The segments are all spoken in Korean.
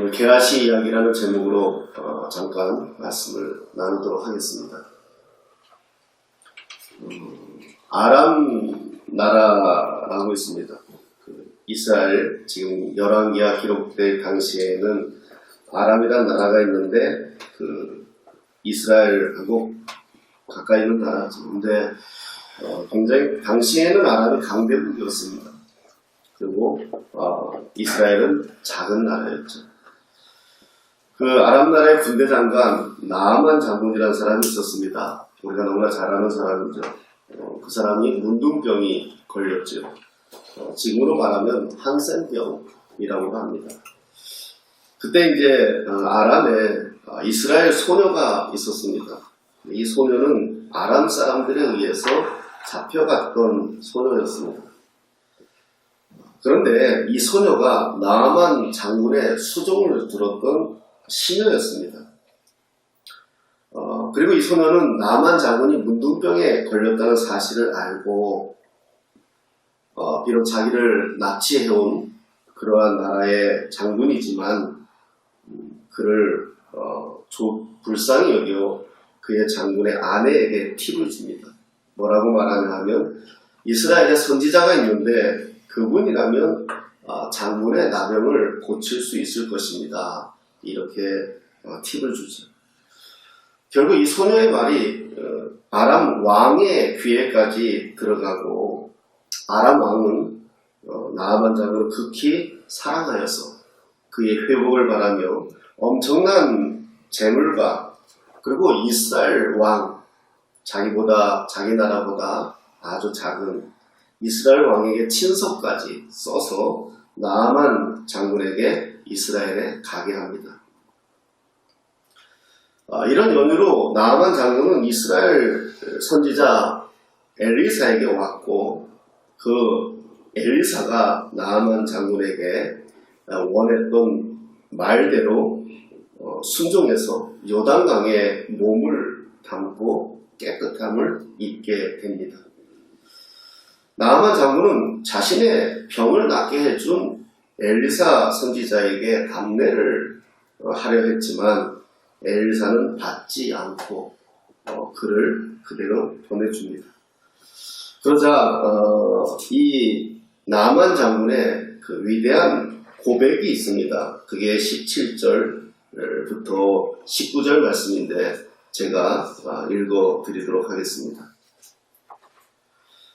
오늘 게하시 이야기라는 제목으로 잠깐 말씀을 나누도록 하겠습니다. 아람 나라라고 있습니다. 이스라엘 지금 열왕기하 기록될 당시에는 아람이라는 나라가 있는데 이스라엘하고 가까이 있는 나라죠. 근데 굉장히 당시에는 아람이 강대국이었습니다. 그리고 이스라엘은 작은 나라였죠. 아람 나라의 군대 장관 나아만 장군이라는 사람이 있었습니다. 우리가 너무나 잘 아는 사람이죠. 그 사람이 문둥병이 걸렸죠. 지금으로 말하면 한센병이라고 합니다. 그때 이제 아람에 이스라엘 소녀가 있었습니다. 이 소녀는 아람 사람들에 의해서 잡혀갔던 소녀였습니다. 그런데 이 소녀가 나아만 장군의 수종을 들었던 시녀였습니다. 그리고 이 소녀는 나아만 장군이 문둥병에 걸렸다는 사실을 알고 비록 자기를 납치해온 그러한 나라의 장군이지만 그를 불쌍히 여겨 그의 장군의 아내에게 팁을 줍니다. 뭐라고 말하냐 하면 이스라엘에 선지자가 있는데 그분이라면 장군의 나병을 고칠 수 있을 것입니다. 이렇게 팁을 주죠. 결국 이 소녀의 말이 아람 왕의 귀에까지 들어가고 아람 왕은 나아만 장군을 극히 사랑하여서 그의 회복을 바라며 엄청난 재물과 그리고 이스라엘 왕 자기 나라보다 아주 작은 이스라엘 왕에게 친서까지 써서 나아만 장군에게 이스라엘에 가게 합니다. 이런 연유로 나아만 장군은 이스라엘 선지자 엘리사에게 왔고 그 엘리사가 나아만 장군에게 원했던 말대로 순종해서 요단강에 몸을 담고 깨끗함을 입게 됩니다. 나아만 장군은 자신의 병을 낫게 해준 엘리사 선지자에게 감내를 하려 했지만 엘리사는 받지 않고 그를 그대로 보내줍니다. 그러자 이 나아만 장군의 그 위대한 고백이 있습니다. 그게 17절부터 19절 말씀인데 제가 읽어드리도록 하겠습니다.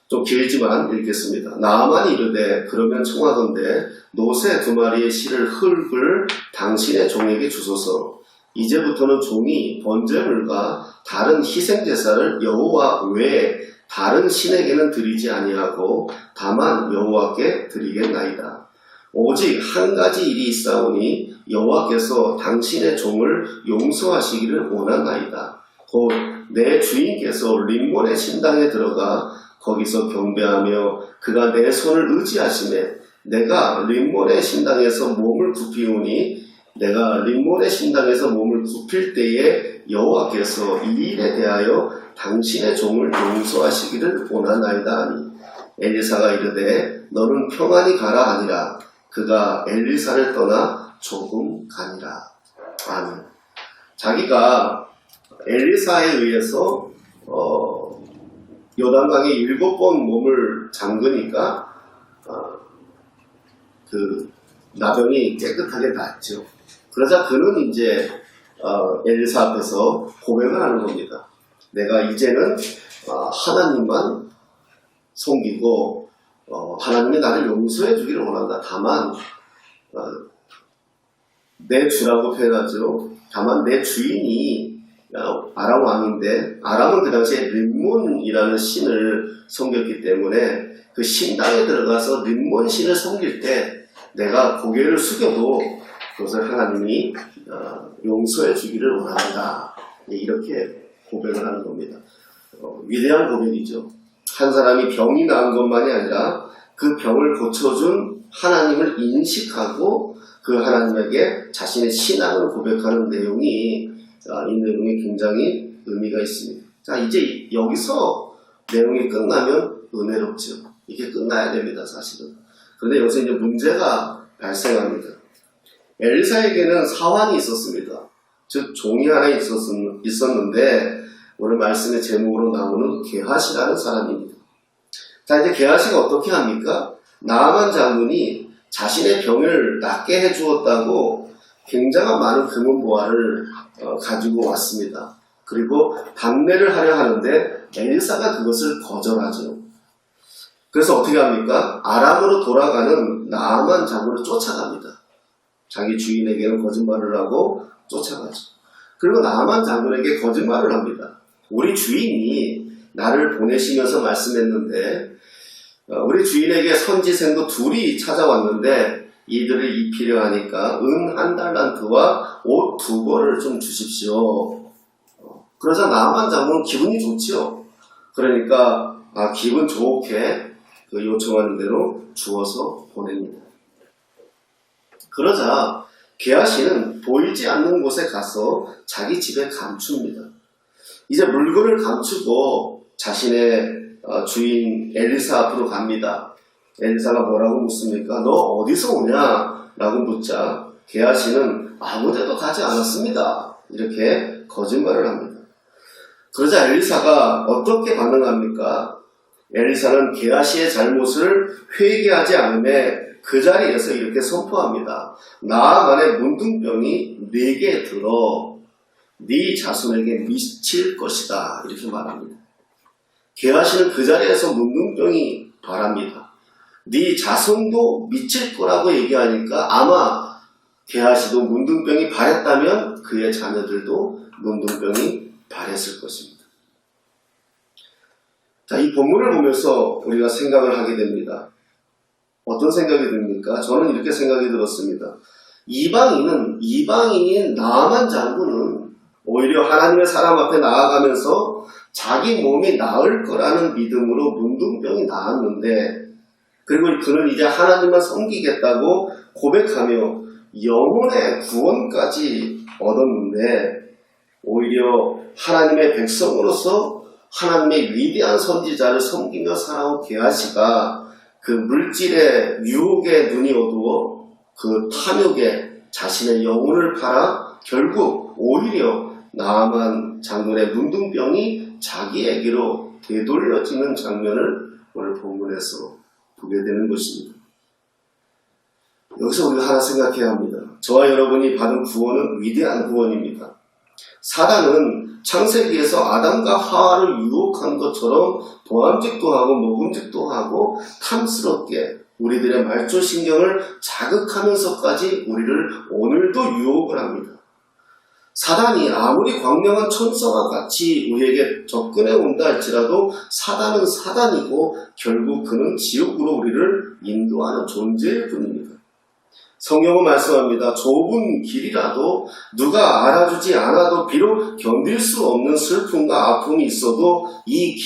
좀 길지만 읽겠습니다. 나아만이 이르되 그러면 청하건대 노새 2마리의 실을 흙을 당신의 종에게 주소서. 이제부터는 종이 번제물과 다른 희생제사를 여호와 외에 다른 신에게는 드리지 아니하고 다만 여호와께 드리겠나이다. 오직 한 가지 일이 있사오니 여호와께서 당신의 종을 용서하시기를 원하나이다. 곧 내 주인께서 림몬의 신당에 들어가 거기서 경배하며 그가 내 손을 의지하시매 내가 림몬의 신당에서 몸을 굽히오니 내가 림몬의 신당에서 몸을 굽힐 때에 여호와께서 이 일에 대하여 당신의 종을 용서하시기를 원하나이다 하니 엘리사가 이르되 너는 평안히 가라 하니라. 그가 엘리사를 떠나 조금 가니라. 아멘. 자기가 엘리사에 의해서 요단강에 7번 몸을 잠그니까 그 나병이 깨끗하게 낫죠. 그러자 그는 이제 엘리사 앞에서 고백을 하는 겁니다. 내가 이제는 하나님만 섬기고 하나님이 나를 용서해 주기를 원한다. 다만 내 주라고 표현하죠. 다만 내 주인이 아람 왕인데 아람은 그 당시에 림몬이라는 신을 섬겼기 때문에 그 신당에 들어가서 림몬 신을 섬길 때 내가 고개를 숙여도 그것을 하나님이 용서해 주기를 원한다. 이렇게 고백을 하는 겁니다. 위대한 고백이죠. 한 사람이 병이 나은 것만이 아니라 그 병을 고쳐준 하나님을 인식하고 그 하나님에게 자신의 신앙을 고백하는 내용이 이 내용에 굉장히 의미가 있습니다. 자, 이제 여기서 내용이 끝나면 은혜롭죠. 이게 끝나야 됩니다, 사실은. 그런데 여기서 이제 문제가 발생합니다. 엘리사에게는 사환이 있었습니다. 즉 종이 하나 있었는데 오늘 말씀의 제목으로 나오는 게하시라는 사람입니다. 자, 이제 게하시가 어떻게 합니까? 나아만 장군이 자신의 병을 낫게 해주었다고 굉장한 많은 금은보화를 가지고 왔습니다. 그리고 방례를 하려 하는데 엘리사가 그것을 거절하죠. 그래서 어떻게 합니까? 아람으로 돌아가는 나아만 장군을 쫓아갑니다. 자기 주인에게는 거짓말을 하고 쫓아가죠. 그리고 나아만 장군에게 거짓말을 합니다. 우리 주인이 나를 보내시면서 말씀했는데 우리 주인에게 선지생도 둘이 찾아왔는데 이들을 입히려 하니까 은 1달란트와 옷 2벌을 좀 주십시오. 그러자 나아만 장군은 기분이 좋지요. 그러니까 기분 좋게 그 요청하는 대로 주어서 보냅니다. 그러자 게하시는 보이지 않는 곳에 가서 자기 집에 감춥니다. 이제 물건을 감추고 자신의 주인 엘리사 앞으로 갑니다. 엘리사가 뭐라고 묻습니까? 너 어디서 오냐? 라고 묻자 게하시는 아무데도 가지 않았습니다. 이렇게 거짓말을 합니다. 그러자 엘리사가 어떻게 반응합니까? 엘리사는 게하시의 잘못을 회개하지 않음에 그 자리에서 이렇게 선포합니다. 나아만의 문둥병이 네게 들어 네 자손에게 미칠 것이다. 이렇게 말합니다. 게하시는 그 자리에서 문둥병이 바랍니다. 네 자손도 미칠 거라고 얘기하니까 아마 게하시도 문둥병이 발했다면 그의 자녀들도 문둥병이 발했을 것입니다. 자, 이 본문을 보면서 우리가 생각을 하게 됩니다. 어떤 생각이 듭니까? 저는 이렇게 생각이 들었습니다. 이방인인 나아만 장군은 오히려 하나님의 사람 앞에 나아가면서 자기 몸이 나을 거라는 믿음으로 문둥병이 나았는데, 그리고 그는 이제 하나님만 섬기겠다고 고백하며 영혼의 구원까지 얻었는데, 오히려 하나님의 백성으로서 하나님의 위대한 선지자를 섬기며 살아온 게하시가 그 물질의 유혹에 눈이 어두워 그 탐욕에 자신의 영혼을 팔아 결국 오히려 나아만 장군의 문둥병이 자기에게로 되돌려지는 장면을 오늘 본문에서 보게 되는 것입니다. 여기서 우리가 하나 생각해야 합니다. 저와 여러분이 받은 구원은 위대한 구원입니다. 사단은 창세기에서 아담과 하와를 유혹한 것처럼 보암직도 하고 먹음직도 하고 탐스럽게 우리들의 말초신경을 자극하면서까지 우리를 오늘도 유혹을 합니다. 사단이 아무리 광명한 천사와 같이 우리에게 접근해 온다 할지라도 사단은 사단이고 결국 그는 지옥으로 우리를 인도하는 존재일 뿐입니다. 성경은 말씀합니다. 좁은 길이라도 누가 알아주지 않아도 비록 견딜 수 없는 슬픔과 아픔이 있어도 이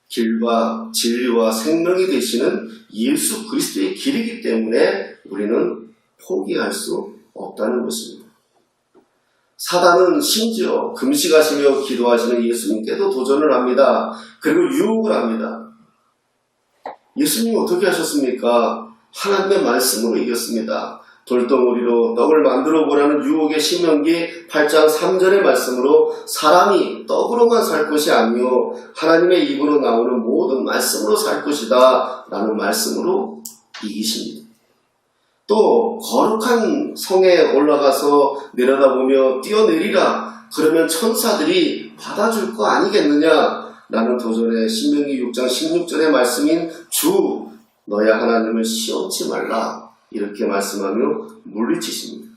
길과 진리와 생명이 되시는 예수 그리스도의 길이기 때문에 우리는 포기할 수 없다는 것입니다. 사단은 심지어 금식하시며 기도하시는 예수님께도 도전을 합니다. 그리고 유혹을 합니다. 예수님이 어떻게 하셨습니까? 하나님의 말씀으로 이겼습니다. 돌덩어리로 떡을 만들어 보라는 유혹의 신명기 8장 3절의 말씀으로 사람이 떡으로만 살 것이 아니요 하나님의 입으로 나오는 모든 말씀으로 살 것이다 라는 말씀으로 이기십니다. 또 거룩한 성에 올라가서 내려다보며 뛰어내리라 그러면 천사들이 받아줄 거 아니겠느냐 라는 도전의 신명기 6장 16절의 말씀인 주 너의 하나님을 시험치 말라 이렇게 말씀하며 물리치십니다.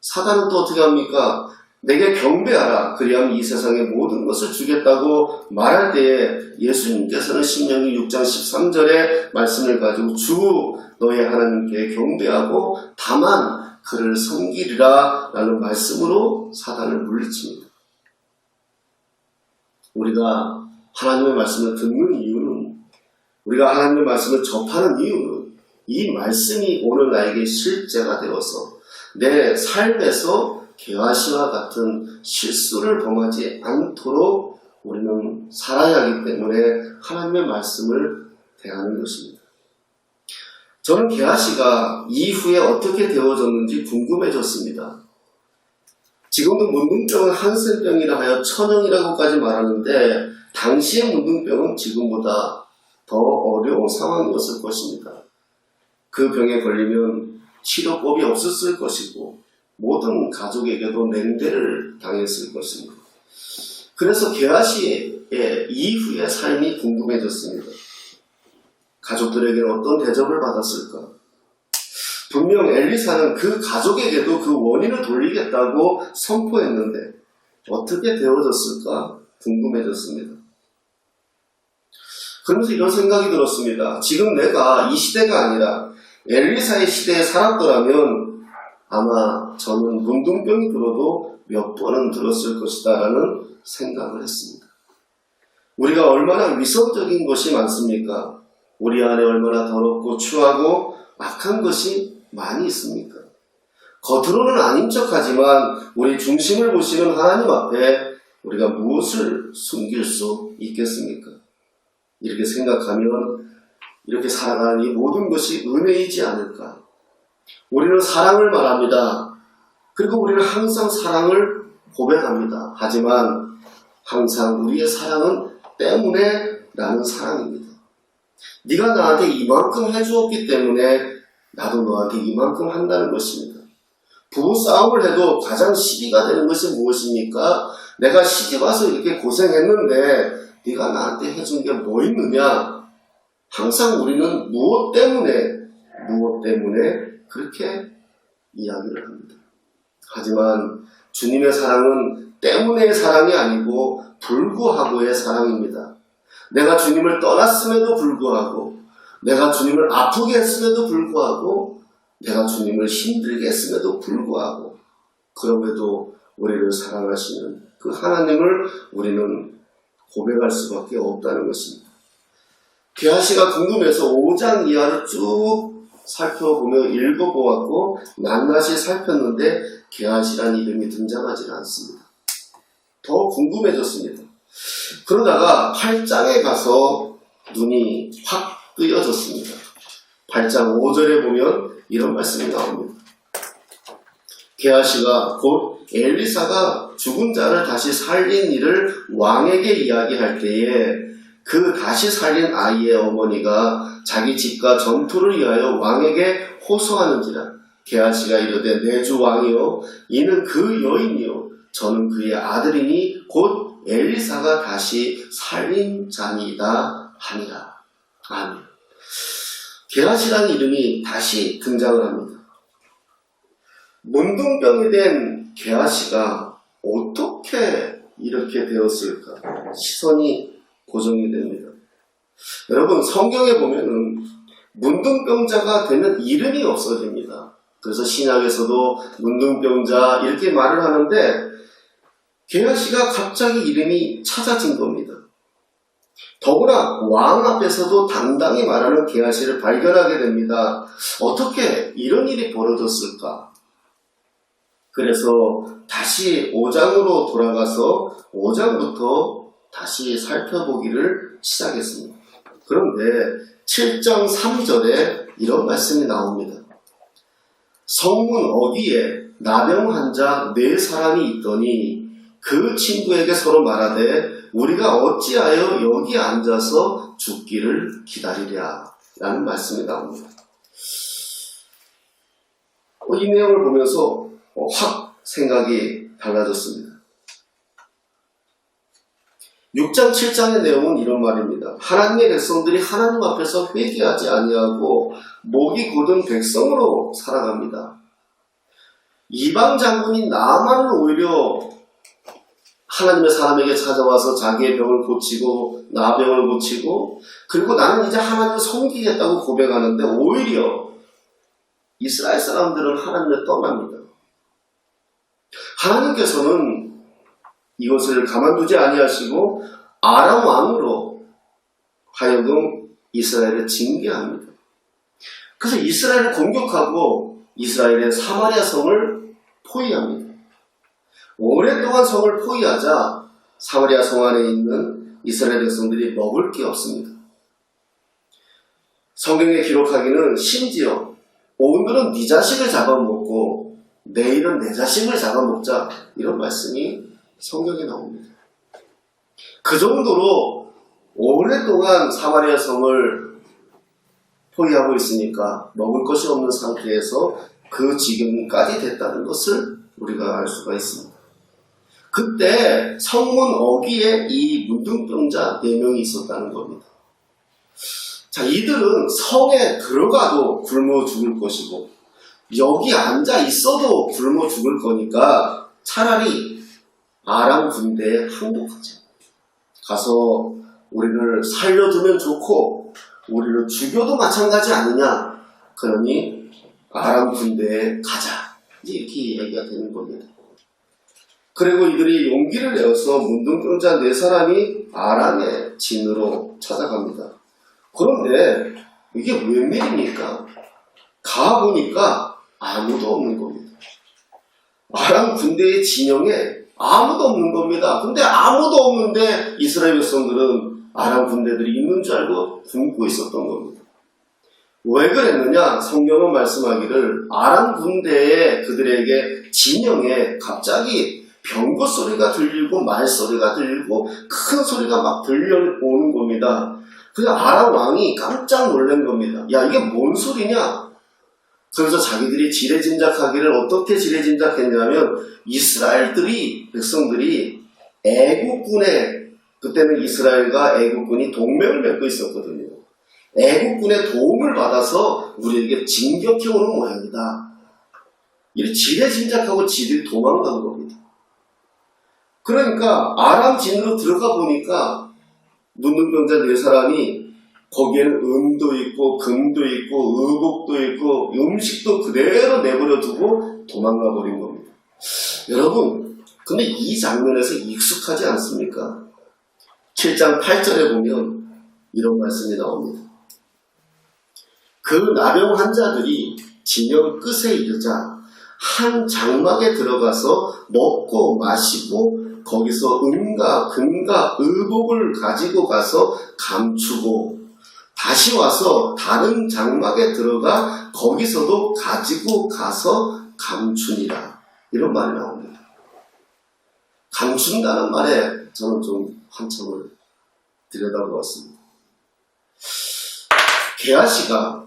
사단은 또 어떻게 합니까? 내게 경배하라 그리하면 이 세상의 모든 것을 주겠다고 말할 때에 예수님께서는 신명기 6장 13절의 말씀을 가지고 주 너의 하나님께 경배하고 다만 그를 섬기리라 라는 말씀으로 사단을 물리칩니다. 우리가 하나님의 말씀을 듣는 이유는, 우리가 하나님의 말씀을 접하는 이유는 이 말씀이 오늘 나에게 실제가 되어서 내 삶에서 게하시와 같은 실수를 범하지 않도록 우리는 살아야 하기 때문에 하나님의 말씀을 대하는 것입니다. 저는 게하시가 이후에 어떻게 되어졌는지 궁금해졌습니다. 지금도 문둥병은 한센병이라 하여 천형이라고까지 말하는데 당시의 문둥병은 지금보다 더 어려운 상황이었을 것입니다. 그 병에 걸리면 치료법이 없었을 것이고 모든 가족에게도 냉대를 당했을 것입니다. 그래서 게하시의 이후의 삶이 궁금해졌습니다. 가족들에게 어떤 대접을 받았을까? 분명 엘리사는 그 가족에게도 그 원인을 돌리겠다고 선포했는데 어떻게 되어졌을까 궁금해졌습니다. 그러면서 이런 생각이 들었습니다. 지금 내가 이 시대가 아니라 엘리사의 시대에 살았더라면 아마 저는 문둥병이 들어도 몇 번은 들었을 것이다 라는 생각을 했습니다. 우리가 얼마나 위선적인 것이 많습니까? 우리 안에 얼마나 더럽고 추하고 악한 것이 많이 있습니까? 겉으로는 아닌 척하지만 우리 중심을 보시는 하나님 앞에 우리가 무엇을 숨길 수 있겠습니까? 이렇게 생각하면 이렇게 살아가는 이 모든 것이 은혜이지 않을까? 우리는 사랑을 말합니다. 그리고 우리는 항상 사랑을 고백합니다. 하지만 항상 우리의 사랑은 때문에 라는 사랑입니다. 네가 나한테 이만큼 해주었기 때문에 나도 너한테 이만큼 한다는 것입니다. 부부싸움을 해도 가장 시비가 되는 것이 무엇입니까? 내가 시집와서 이렇게 고생했는데 네가 나한테 해준 게 뭐 있느냐? 항상 우리는 무엇 때문에 그렇게 이야기를 합니다. 하지만 주님의 사랑은 때문에의 사랑이 아니고 불구하고의 사랑입니다. 내가 주님을 떠났음에도 불구하고, 내가 주님을 아프게 했음에도 불구하고, 내가 주님을 힘들게 했음에도 불구하고, 그럼에도 우리를 사랑하시는 그 하나님을 우리는 고백할 수밖에 없다는 것입니다. 게하시가 궁금해서 5장 이하를 쭉 살펴보며 읽어보았고 낱낱이 살폈는데 게하시란 이름이 등장하지 않습니다. 더 궁금해졌습니다. 그러다가 8장에 가서 눈이 확 뜨여졌습니다. 8장 5절에 보면 이런 말씀이 나옵니다. 게하시가 곧 엘리사가 죽은 자를 다시 살린 일을 왕에게 이야기할 때에 그 다시 살린 아이의 어머니가 자기 집과 전투를 위하여 왕에게 호소하는지라. 게하시가 이르되 내 주 왕이요 이는 그 여인이요 저는 그의 아들이니 곧 엘리사가 다시 살린 자니이다 하니라. 아멘. 게하시라는 이름이 다시 등장을 합니다. 문둥병이 된 게하시가 어떻게 이렇게 되었을까? 시선이 고정이 됩니다. 여러분, 성경에 보면은 문둥병자가 되면 이름이 없어집니다. 그래서 신약에서도 문둥병자 이렇게 말을 하는데 게하시가 갑자기 이름이 찾아진 겁니다. 더구나 왕 앞에서도 당당히 말하는 게하시를 발견하게 됩니다. 어떻게 이런 일이 벌어졌을까? 그래서 다시 5장으로 돌아가서 5장부터 다시 살펴보기를 시작했습니다. 그런데 7장 3절에 이런 말씀이 나옵니다. 성문 어귀에 나병 환자 4사람이 있더니 그 친구에게 서로 말하되 우리가 어찌하여 여기 앉아서 죽기를 기다리랴 라는 말씀이 나옵니다. 이 내용을 보면서 확 생각이 달라졌습니다. 6장 7장의 내용은 이런 말입니다. 하나님의 백성들이 하나님 앞에서 회개하지 아니하고 목이 곧은 백성으로 살아갑니다. 이방 장군인 나아만은 오히려 하나님의 사람에게 찾아와서 자기의 병을 고치고 나병을 고치고 그리고 나는 이제 하나님을 섬기겠다고 고백하는데 오히려 이스라엘 사람들은 하나님을 떠납니다. 하나님께서는 이것을 가만두지 아니하시고 아람 왕으로 하여금 이스라엘을 징계합니다. 그래서 이스라엘을 공격하고 이스라엘의 사마리아 성을 포위합니다. 오랫동안 성을 포위하자 사마리아 성 안에 있는 이스라엘 백성들이 먹을 게 없습니다. 성경에 기록하기는 심지어 오늘은 네 자식을 잡아먹고 내일은 내 자식을 잡아먹자, 이런 말씀이 성경에 나옵니다. 그 정도로 오랫동안 사마리아 성을 포위하고 있으니까 먹을 것이 없는 상태에서 그 지경까지 됐다는 것을 우리가 알 수가 있습니다. 그때 성문 어귀에 이 문둥병자 4명이 있었다는 겁니다. 자, 이들은 성에 들어가도 굶어 죽을 것이고 여기 앉아 있어도 굶어 죽을 거니까 차라리 아람 군대에 항복하자. 가서 우리를 살려두면 좋고 우리를 죽여도 마찬가지 아니냐. 그러니 아람 군대에 가자. 이렇게 얘기가 되는 겁니다. 그리고 이들이 용기를 내어서 문둥병자 4사람이 아람의 진으로 찾아갑니다. 그런데 이게 웬일입니까? 가보니까 아무도 없는 겁니다. 아람 군대의 진영에 아무도 없는 겁니다. 근데 아무도 없는데 이스라엘 백성들은 아람 군대들이 있는 줄 알고 굶고 있었던 겁니다. 왜 그랬느냐? 성경은 말씀하기를 아람 군대의 그들에게 진영에 갑자기 병거 소리가 들리고 말소리가 들리고 큰 소리가 막 들려오는 겁니다. 그래서 아람 왕이 깜짝 놀란 겁니다. 야, 이게 뭔 소리냐? 그래서 자기들이 지레짐작하기를 어떻게 지레짐작했냐면 이스라엘들이, 백성들이 애국군에, 그때는 이스라엘과 애국군이 동맹을 맺고 있었거든요. 애국군의 도움을 받아서 우리에게 진격해오는 모양이다. 이렇게 지레짐작하고 지들이 도망간 겁니다. 그러니까 아람 진으로 들어가 보니까 문둥병자 4사람이 거기에는 은도 있고 금도 있고 의복도 있고 음식도 그대로 내버려 두고 도망가 버린 겁니다. 여러분, 근데 이 장면에서 익숙하지 않습니까? 7장 8절에 보면 이런 말씀이 나옵니다. 그 나병 환자들이 진영 끝에 이르자 한 장막에 들어가서 먹고 마시고 거기서 은과 금과 의복을 가지고 가서 감추고 다시 와서 다른 장막에 들어가 거기서도 가지고 가서 감추니라. 이런 말이 나옵니다. 감춘다는 말에 저는 좀 한참을 들여다보았습니다. 게하시가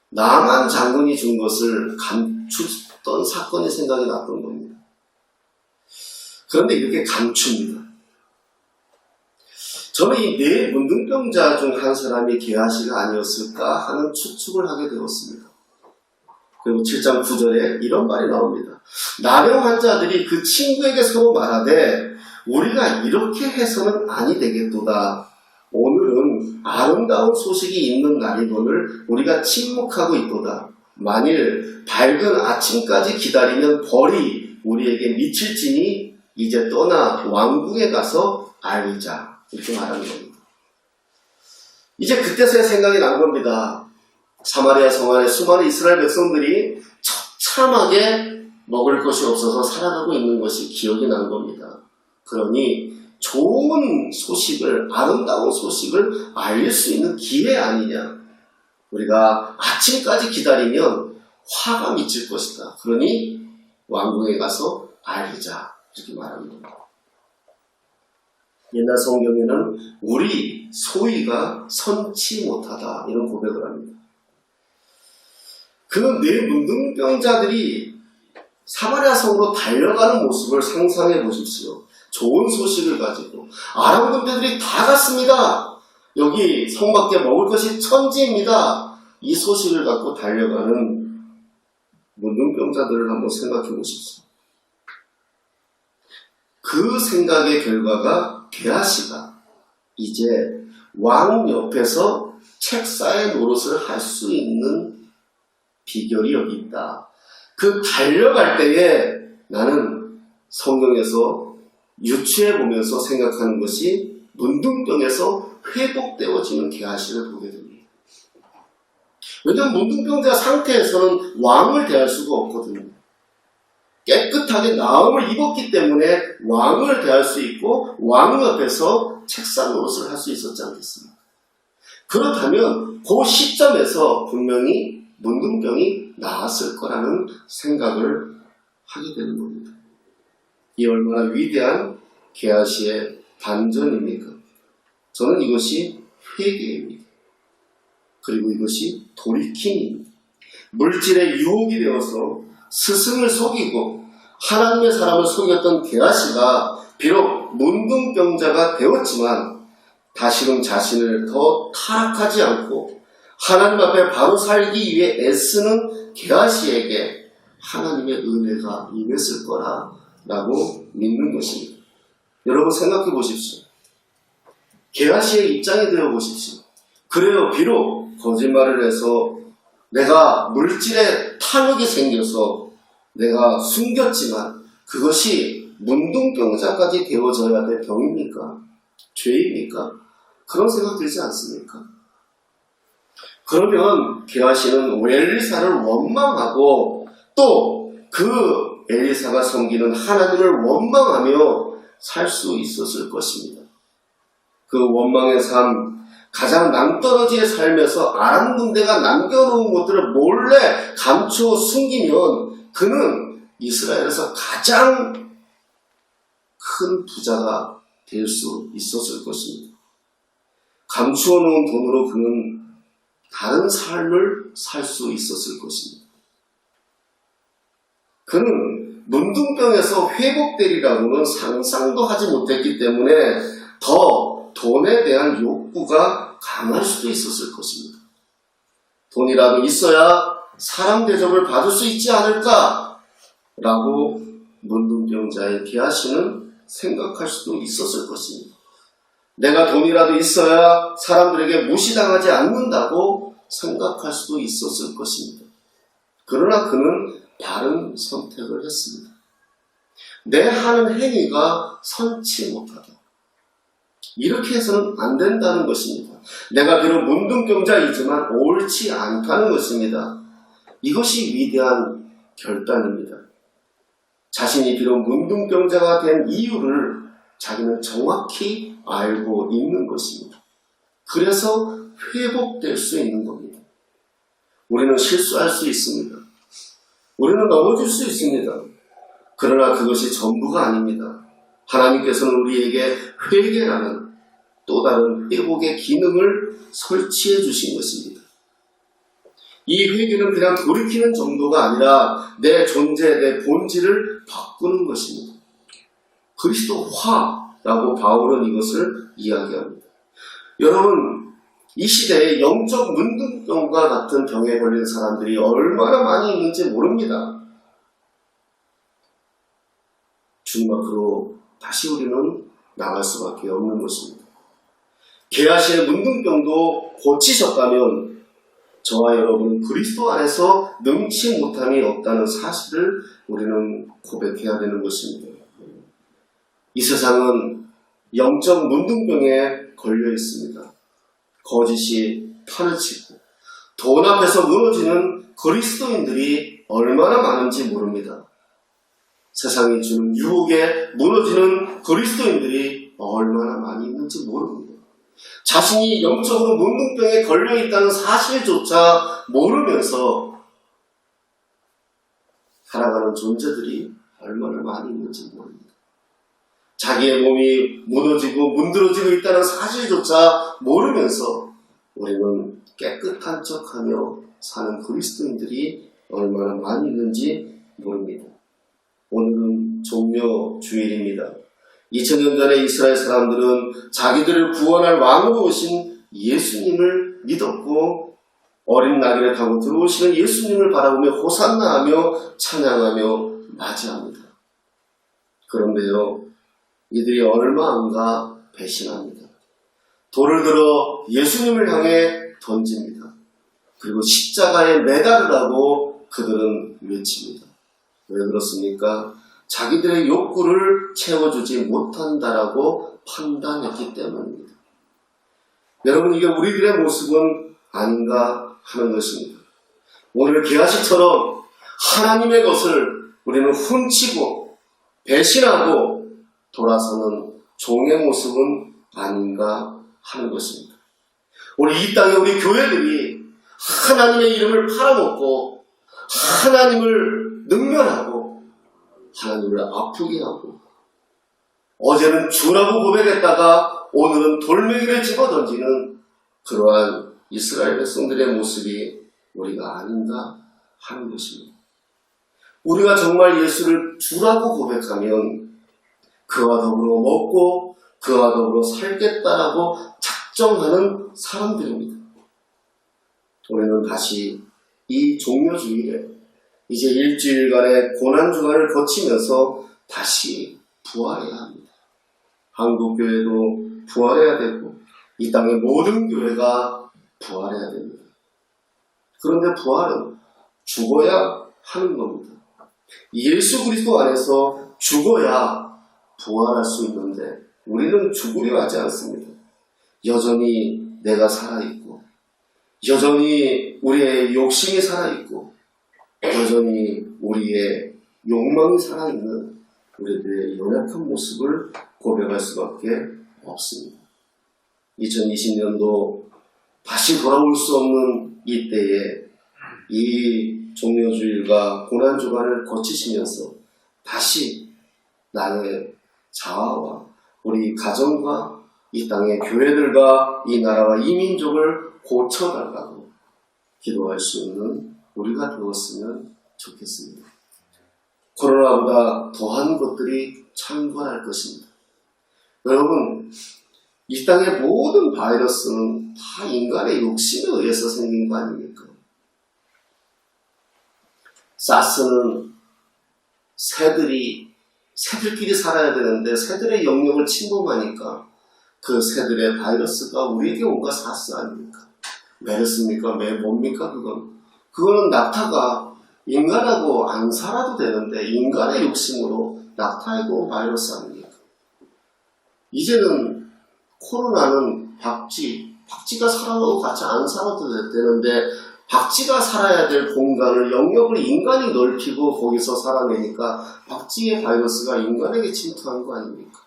나만 장군이 준 것을 감추던 사건이 생각이 났던 겁니다. 그런데 이렇게 감춥니다. 저는 이 4 문둥병자 중 한 사람이 게하시가 아니었을까 하는 추측을 하게 되었습니다. 그리고 7장 9절에 이런 말이 나옵니다. 나병 환자들이 그 친구에게 서로 말하되 우리가 이렇게 해서는 아니 되겠도다. 오늘은 아름다운 소식이 있는 날이거늘 우리가 침묵하고 있도다. 만일 밝은 아침까지 기다리면 벌이 우리에게 미칠지니 이제 떠나 왕궁에 가서 알리자. 이렇게 말하는 겁니다. 이제 그때서야 생각이 난 겁니다. 사마리아 성 안에 수많은 이스라엘 백성들이 처참하게 먹을 것이 없어서 살아가고 있는 것이 기억이 난 겁니다. 그러니 좋은 소식을, 아름다운 소식을 알릴 수 있는 기회 아니냐. 우리가 아침까지 기다리면 화가 미칠 것이다. 그러니 왕궁에 가서 알리자. 이렇게 말합니다. 옛날 성경에는 우리 소위가 선치 못하다 이런 고백을 합니다. 그 4 문둥병자들이 사마리아 성으로 달려가는 모습을 상상해 보십시오. 좋은 소식을 가지고 아람 군대들이 다 갔습니다. 여기 성 밖에 먹을 것이 천지입니다. 이 소식을 갖고 달려가는 문둥병자들을 한번 생각해 보십시오. 그 생각의 결과가 게하시가 이제 왕 옆에서 책사의 노릇을 할 수 있는 비결이 여기 있다. 그 달려갈 때에 나는 성경에서 유추해 보면서 생각하는 것이 문둥병에서 회복되어지는 게하시를 보게 됩니다. 왜냐하면 문둥병자 상태에서는 왕을 대할 수가 없거든요. 깨끗하게 나음을 입었기 때문에 왕을 대할 수 있고 왕 옆에서 책상 노릇을 할 수 있었지 않겠습니까? 그렇다면 그 시점에서 분명히 문둥병이 나왔을 거라는 생각을 하게 되는 겁니다. 이 얼마나 위대한 게하시의 반전입니까? 저는 이것이 회개입니다. 그리고 이것이 돌이킴입니다. 물질의 유혹이 되어서 스승을 속이고 하나님의 사람을 속였던 게하시가 비록 문둥병자가 되었지만 다시금 자신을 더 타락하지 않고 하나님 앞에 바로 살기 위해 애쓰는 게하시에게 하나님의 은혜가 임했을 거라고 믿는 것입니다. 여러분 생각해 보십시오. 게하시의 입장에 되어 보십시오. 그래요, 비록 거짓말을 해서 내가 물질에 탐욕이 생겨서 내가 숨겼지만 그것이 문둥병자까지 되어져야 될 병입니까? 죄입니까? 그런 생각 들지 않습니까? 그러면 게하시는 엘리사를 원망하고 또 그 엘리사가 섬기는 하나님을 원망하며 살 수 있었을 것입니다. 그 원망의 삶, 가장 낭떠러지의 삶에서 아람 군대가 남겨놓은 것들을 몰래 감추어 숨기면 그는 이스라엘에서 가장 큰 부자가 될 수 있었을 것입니다. 감추어 놓은 돈으로 그는 다른 삶을 살 수 있었을 것입니다. 그는 문둥병에서 회복되리라고는 상상도 하지 못했기 때문에 더 돈에 대한 욕구가 강할 수도 있었을 것입니다. 돈이라도 있어야 사람 대접을 받을 수 있지 않을까? 라고 문둥병자의 게하시는 생각할 수도 있었을 것입니다. 내가 돈이라도 있어야 사람들에게 무시당하지 않는다고 생각할 수도 있었을 것입니다. 그러나 그는 바른 선택을 했습니다. 내 하는 행위가 선치 못하다. 이렇게 해서는 안 된다는 것입니다. 내가 비록 문둥병자이지만 옳지 않다는 것입니다. 이것이 위대한 결단입니다. 자신이 비록 문둥병자가 된 이유를 자기는 정확히 알고 있는 것입니다. 그래서 회복될 수 있는 겁니다. 우리는 실수할 수 있습니다. 우리는 넘어질 수 있습니다. 그러나 그것이 전부가 아닙니다. 하나님께서는 우리에게 회개라는 또 다른 회복의 기능을 설치해 주신 것입니다. 이 회개는 그냥 돌이키는 정도가 아니라 내 존재, 내 본질을 바꾸는 것입니다. 그리스도화라고 바울은 이것을 이야기합니다. 여러분, 이 시대에 영적 문둥병과 같은 병에 걸린 사람들이 얼마나 많이 있는지 모릅니다. 주님 앞으로 다시 우리는 나갈 수밖에 없는 것입니다. 게하시의 문둥병도 고치셨다면 저와 여러분은 그리스도 안에서 능치 못함이 없다는 사실을 우리는 고백해야 되는 것입니다. 이 세상은 영적 문둥병에 걸려 있습니다. 거짓이 판을 치고 돈 앞에서 무너지는 그리스도인들이 얼마나 많은지 모릅니다. 세상이 주는 유혹에 무너지는 그리스도인들이 얼마나 많이 있는지 모릅니다. 자신이 영적으로 문둥병에 걸려있다는 사실조차 모르면서 살아가는 존재들이 얼마나 많이 있는지 모릅니다. 자기의 몸이 무너지고 문드러지고 있다는 사실조차 모르면서 우리는 깨끗한 척하며 사는 그리스도인들이 얼마나 많이 있는지 모릅니다. 오늘은 종려 주일입니다. 2000년 전에 이스라엘 사람들은 자기들을 구원할 왕으로 오신 예수님을 믿었고 어린 나귀를 타고 들어오시는 예수님을 바라보며 호산나하며 찬양하며 맞이합니다. 그런데요, 이들이 얼마 안가 배신합니다. 돌을 들어 예수님을 향해 던집니다. 그리고 십자가에 매달으라고 그들은 외칩니다. 왜 그렇습니까? 자기들의 욕구를 채워주지 못한다라고 판단했기 때문입니다. 여러분, 이게 우리들의 모습은 아닌가 하는 것입니다. 오늘 게하시처럼 하나님의 것을 우리는 훔치고 배신하고 돌아서는 종의 모습은 아닌가 하는 것입니다. 우리 이 땅에 우리 교회들이 하나님의 이름을 팔아먹고 하나님을 능멸하고 하나님을 아프게 하고 어제는 주라고 고백했다가 오늘은 돌멩이를 집어던지는 그러한 이스라엘 백성들의 모습이 우리가 아닌가 하는 것입니다. 우리가 정말 예수를 주라고 고백하면 그와 더불어 먹고 그와 더불어 살겠다라고 작정하는 사람들입니다. 우리는 다시 이 종료주일에 이제 일주일간의 고난주간을 거치면서 다시 부활해야 합니다. 한국교회도 부활해야 되고 이 땅의 모든 교회가 부활해야 됩니다. 그런데 부활은 죽어야 하는 겁니다. 예수 그리스도 안에서 죽어야 부활할 수 있는데 우리는 죽으려 하지 않습니다. 여전히 내가 살아있고 여전히 우리의 욕심이 살아있고 여전히 우리의 욕망이 살아있는 우리들의 연약한 모습을 고백할 수밖에 없습니다. 2020년도 다시 돌아올 수 없는 이때에 이 종료주일과 고난주간을 거치시면서 다시 나의 자아와 우리 가정과 이 땅의 교회들과 이 나라와 이 민족을 고쳐달라고 기도할 수 있는 우리가 되었으면 좋겠습니다. 코로나보다 더한 것들이 창궐할 것입니다. 여러분, 이 땅의 모든 바이러스는 다 인간의 욕심에 의해서 생긴 거 아닙니까? 사스는 새들끼리 살아야 되는데 새들의 영역을 침범하니까 그 새들의 바이러스가 우리에게 온 거 사스 아닙니까? 메르스입니까? 뭡니까? 그거는 낙타가 인간하고 안 살아도 되는데 인간의 욕심으로 낙타이고 바이러스 아닙니까? 이제는 코로나는 박쥐가 살아도 같이 안 살아도 되는데 박쥐가 살아야 될 공간을 영역을 인간이 넓히고 거기서 살아내니까 박쥐의 바이러스가 인간에게 침투한 거 아닙니까?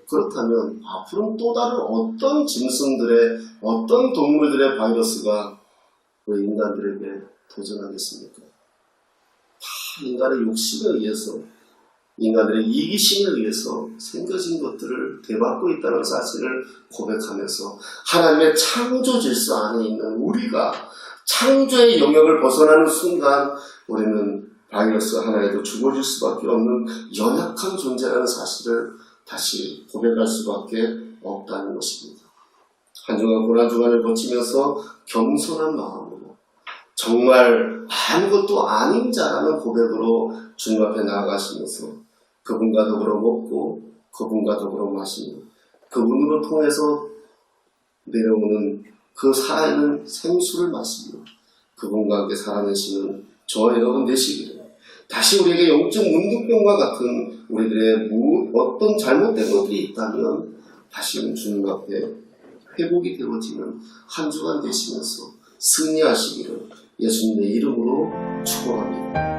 그렇다면 앞으로는 또 다른 어떤 짐승들의 어떤 동물들의 바이러스가 우리 인간들에게 도전하겠습니까? 다 인간의 욕심에 의해서 인간들의 이기심에 의해서 생겨진 것들을 되받고 있다는 사실을 고백하면서 하나님의 창조 질서 안에 있는 우리가 창조의 영역을 벗어나는 순간 우리는 바이러스 하나에도 죽어질 수밖에 없는 연약한 존재라는 사실을 다시 고백할 수밖에 없다는 것입니다. 한 주간 고난주간을 거치면서 겸손한 마음으로 정말 아무것도 아닌 자라는 고백으로 주님 앞에 나아가시면서 그분과 더불어 먹고 그분과 더불어 마시며 그분으로 통해서 내려오는 그 살아있는 생수를 마시며 그분과 함께 살아내시는 저와 여러분 되시기를 다시 우리에게 영적 문둥병과 같은 우리들의 어떤 잘못된 것들이 있다면 다시 주님 앞에 회복이 되어지는 한 주간 되시면서 승리하시기를 예수님의 이름으로 축원합니다.